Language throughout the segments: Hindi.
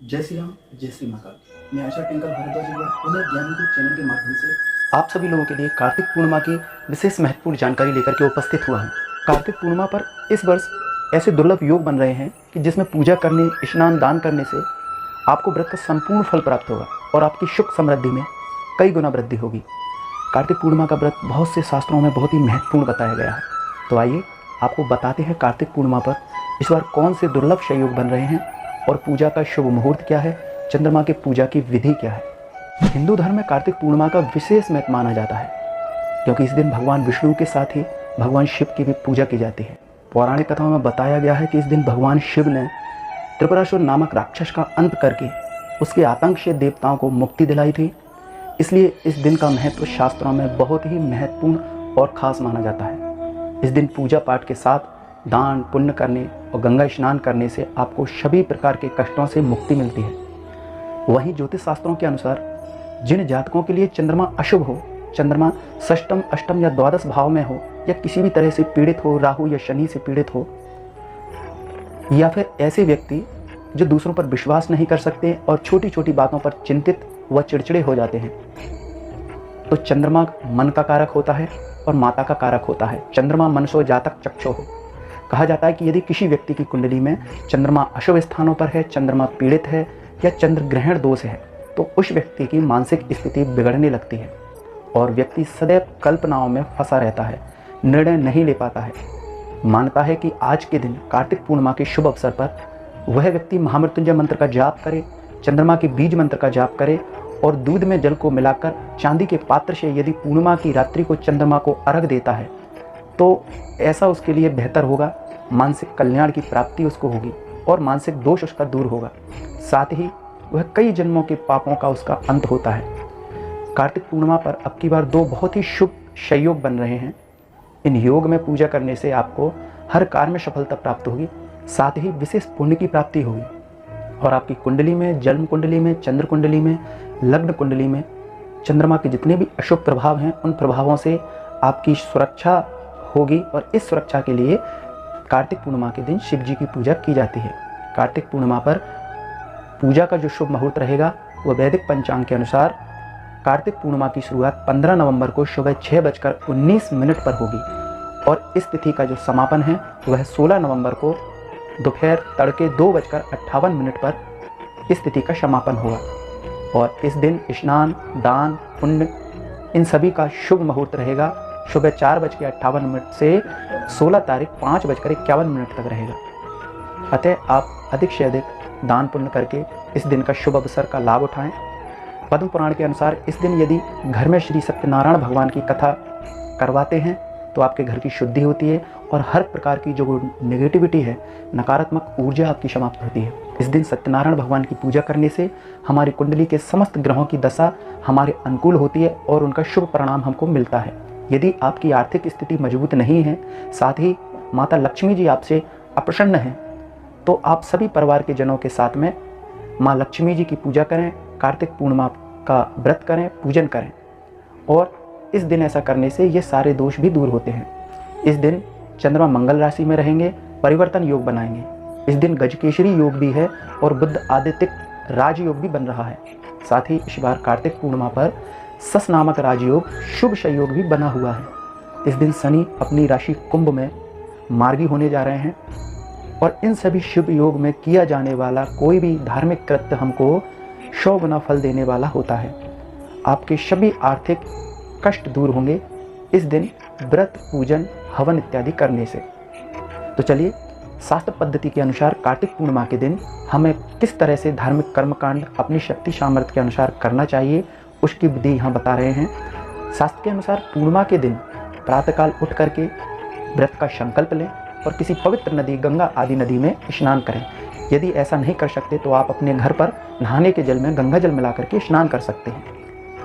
जय श्री राम, जय श्री महाकाल। मैं आशा टिंकल भारद्वाज एक बार पुनः ज्ञानदीप चैनल के माध्यम से आप सभी लोगों के लिए कार्तिक पूर्णिमा की विशेष महत्वपूर्ण जानकारी लेकर के उपस्थित हुआ हूँ। कार्तिक पूर्णिमा पर इस वर्ष ऐसे दुर्लभ योग बन रहे हैं कि जिसमें पूजा करने, स्नान, दान करने से आपको व्रत का संपूर्ण फल प्राप्त होगा और आपकी सुख समृद्धि में कई गुना वृद्धि होगी। कार्तिक पूर्णिमा का व्रत बहुत से शास्त्रों में बहुत ही महत्वपूर्ण बताया गया है। तो आइए आपको बताते हैं कार्तिक पूर्णिमा पर इस बार कौन से दुर्लभ संयोग बन रहे हैं और पूजा का शुभ मुहूर्त क्या है, चंद्रमा की पूजा की विधि क्या है। हिंदू धर्म में कार्तिक पूर्णिमा का विशेष महत्व माना जाता है क्योंकि इस दिन भगवान विष्णु के साथ ही भगवान शिव की भी पूजा की जाती है। पौराणिक कथाओं में बताया गया है कि इस दिन भगवान शिव ने त्रिपुरासुर नामक राक्षस का अंत करके उसके आतंक से देवताओं को मुक्ति दिलाई थी। इसलिए इस दिन का महत्व शास्त्रों में बहुत ही महत्वपूर्ण और ख़ास माना जाता है। इस दिन पूजा पाठ के साथ दान पुण्य करने और गंगा स्नान करने से आपको सभी प्रकार के कष्टों से मुक्ति मिलती है। वहीं ज्योतिष शास्त्रों के अनुसार जिन जातकों के लिए चंद्रमा अशुभ हो, चंद्रमा षष्टम, अष्टम या द्वादश भाव में हो, या किसी भी तरह से पीड़ित हो, राहु या शनि से पीड़ित हो, या फिर ऐसे व्यक्ति जो दूसरों पर विश्वास नहीं कर सकते और छोटी छोटी बातों पर चिंतित व चिड़चिड़े हो जाते हैं, तो चंद्रमा मन का कारक होता है और माता का कारक होता है। चंद्रमा मनसो जातक चक्षो हो। कहा जाता है कि यदि किसी व्यक्ति की कुंडली में चंद्रमा अशुभ स्थानों पर है, चंद्रमा पीड़ित है या चंद्र ग्रहण दोष है, तो उस व्यक्ति की मानसिक स्थिति बिगड़ने लगती है और व्यक्ति सदैव कल्पनाओं में फंसा रहता है, निर्णय नहीं ले पाता है। मानता है कि आज के दिन कार्तिक पूर्णिमा के शुभ अवसर पर वह व्यक्ति महामृत्युंजय मंत्र का जाप करे, चंद्रमा के बीज मंत्र का जाप करे और दूध में जल को मिलाकर चांदी के पात्र से यदि पूर्णिमा की रात्रि को चंद्रमा को अर्घ देता है तो ऐसा उसके लिए बेहतर होगा। मानसिक कल्याण की प्राप्ति उसको होगी और मानसिक दोष उसका दूर होगा। साथ ही वह कई जन्मों के पापों का उसका अंत होता है। कार्तिक पूर्णिमा पर अब की बार दो बहुत ही शुभ संयोग बन रहे हैं। इन योग में पूजा करने से आपको हर कार्य में सफलता प्राप्त होगी, साथ ही विशेष पुण्य की प्राप्ति होगी और आपकी कुंडली में, जन्म कुंडली में, चंद्र कुंडली में, लग्न कुंडली में चंद्रमा के जितने भी अशुभ प्रभाव हैं उन प्रभावों से आपकी सुरक्षा होगी। और इस सुरक्षा के लिए कार्तिक पूर्णिमा के दिन शिव जी की पूजा की जाती है। कार्तिक पूर्णिमा पर पूजा का जो शुभ मुहूर्त रहेगा वह वैदिक पंचांग के अनुसार कार्तिक पूर्णिमा की शुरुआत 15 नवंबर को सुबह 6:19 पर होगी और इस तिथि का जो समापन है वह 16 नवंबर को दोपहर तड़के 2:58 पर इस तिथि का समापन होगा। और इस दिन स्नान, दान, पुण्य इन सभी का शुभ मुहूर्त रहेगा सुबह 4:58 से 16 तारीख 5:51 तक रहेगा। अतः आप अधिक से अधिक दान पुण्य करके इस दिन का शुभ अवसर का लाभ उठाएं। पद्म पुराण के अनुसार इस दिन यदि घर में श्री सत्यनारायण भगवान की कथा करवाते हैं तो आपके घर की शुद्धि होती है और हर प्रकार की जो नेगेटिविटी है, नकारात्मक ऊर्जा आपकी समाप्त होती है। इस दिन सत्यनारायण भगवान की पूजा करने से हमारी कुंडली के समस्त ग्रहों की दशा हमारे अनुकूल होती है और उनका शुभ परिणाम हमको मिलता है। यदि आपकी आर्थिक स्थिति मजबूत नहीं है, साथ ही माता लक्ष्मी जी आपसे अप्रसन्न हैं, तो आप सभी परिवार के जनों के साथ में माँ लक्ष्मी जी की पूजा करें, कार्तिक पूर्णिमा का व्रत करें, पूजन करें और इस दिन ऐसा करने से ये सारे दोष भी दूर होते हैं। इस दिन चंद्रमा मंगल राशि में रहेंगे, परिवर्तन योग बनाएंगे। इस दिन गजकेसरी योग भी है और बुद्ध आदित्य राजयोग भी बन रहा है। साथ ही इस बार कार्तिक पूर्णिमा पर सस नामक राजयोग शुभ संयोग भी बना हुआ है। इस दिन शनि अपनी राशि कुंभ में मार्गी होने जा रहे हैं और इन सभी शुभ योग में किया जाने वाला कोई भी धार्मिक कृत्य हमको 100 गुना फल देने वाला होता है। आपके सभी आर्थिक कष्ट दूर होंगे इस दिन व्रत, पूजन, हवन इत्यादि करने से। तो चलिए शास्त्र पद्धति के अनुसार कार्तिक पूर्णिमा के दिन हमें किस तरह से धार्मिक कर्मकांड अपनी शक्ति सामर्थ्य के अनुसार करना चाहिए उसकी विधि यहाँ बता रहे हैं। शास्त्र के अनुसार पूर्णिमा के दिन प्रातःकाल उठ करके व्रत का संकल्प लें और किसी पवित्र नदी, गंगा आदि नदी में स्नान करें। यदि ऐसा नहीं कर सकते तो आप अपने घर पर नहाने के जल में गंगा जल मिला करके स्नान कर सकते हैं।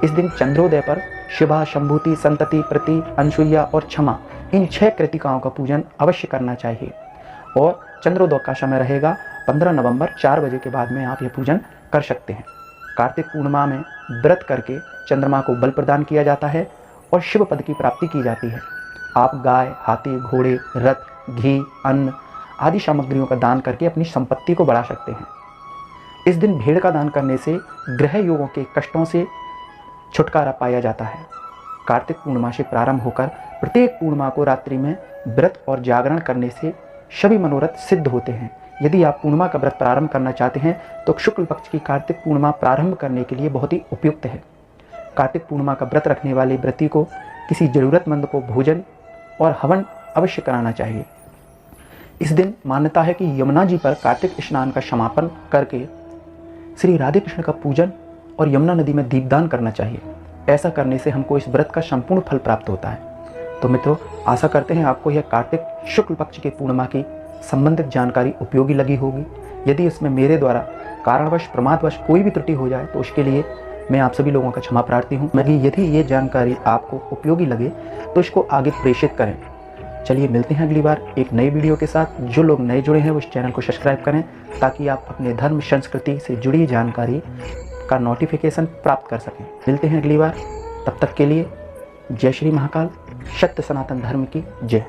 इस दिन चंद्रोदय पर शिवा, शंभूति, संतति, प्रति, अनसुईया और क्षमा इन 6 कृतिकाओं का पूजन अवश्य करना चाहिए। और चंद्रोदय का समय रहेगा 15 नवंबर 4 बजे के बाद में आप ये पूजन कर सकते हैं। कार्तिक पूर्णिमा में व्रत करके चंद्रमा को बल प्रदान किया जाता है और शिव पद की प्राप्ति की जाती है। आप गाय, हाथी, घोड़े, रथ, घी, अन्न आदि सामग्रियों का दान करके अपनी संपत्ति को बढ़ा सकते हैं। इस दिन भेड़ का दान करने से ग्रह योगों के कष्टों से छुटकारा पाया जाता है। कार्तिक पूर्णिमा से प्रारंभ होकर प्रत्येक पूर्णिमा को रात्रि में व्रत और जागरण करने से सभी मनोरथ सिद्ध होते हैं। यदि आप पूर्णिमा का व्रत प्रारंभ करना चाहते हैं तो शुक्ल पक्ष की कार्तिक पूर्णिमा प्रारंभ करने के लिए बहुत ही उपयुक्त है। कार्तिक पूर्णिमा का व्रत रखने वाले व्रती को किसी जरूरतमंद को भोजन और हवन अवश्य कराना चाहिए। इस दिन मान्यता है कि यमुना जी पर कार्तिक स्नान का समापन करके श्री राधे कृष्ण का पूजन और यमुना नदी में दीपदान करना चाहिए। ऐसा करने से हमको इस व्रत का संपूर्ण फल प्राप्त होता है। तो मित्रों, आशा करते हैं आपको यह कार्तिक शुक्ल पक्ष के पूर्णिमा की संबंधित जानकारी उपयोगी लगी होगी। यदि इसमें मेरे द्वारा कारणवश प्रमादवश कोई भी त्रुटि हो जाए तो उसके लिए मैं आप सभी लोगों का क्षमा प्रार्थी हूँ। यदि ये जानकारी आपको उपयोगी लगे तो इसको आगे प्रेषित करें। चलिए मिलते हैं अगली बार एक नई वीडियो के साथ। जो लोग नए जुड़े हैं वो इस चैनल को सब्सक्राइब करें ताकि आप अपने धर्म संस्कृति से जुड़ी जानकारी का नोटिफिकेशन प्राप्त कर सकें। मिलते हैं अगली बार, तब तक के लिए जय श्री महाकाल। सत्य सनातन धर्म की जय।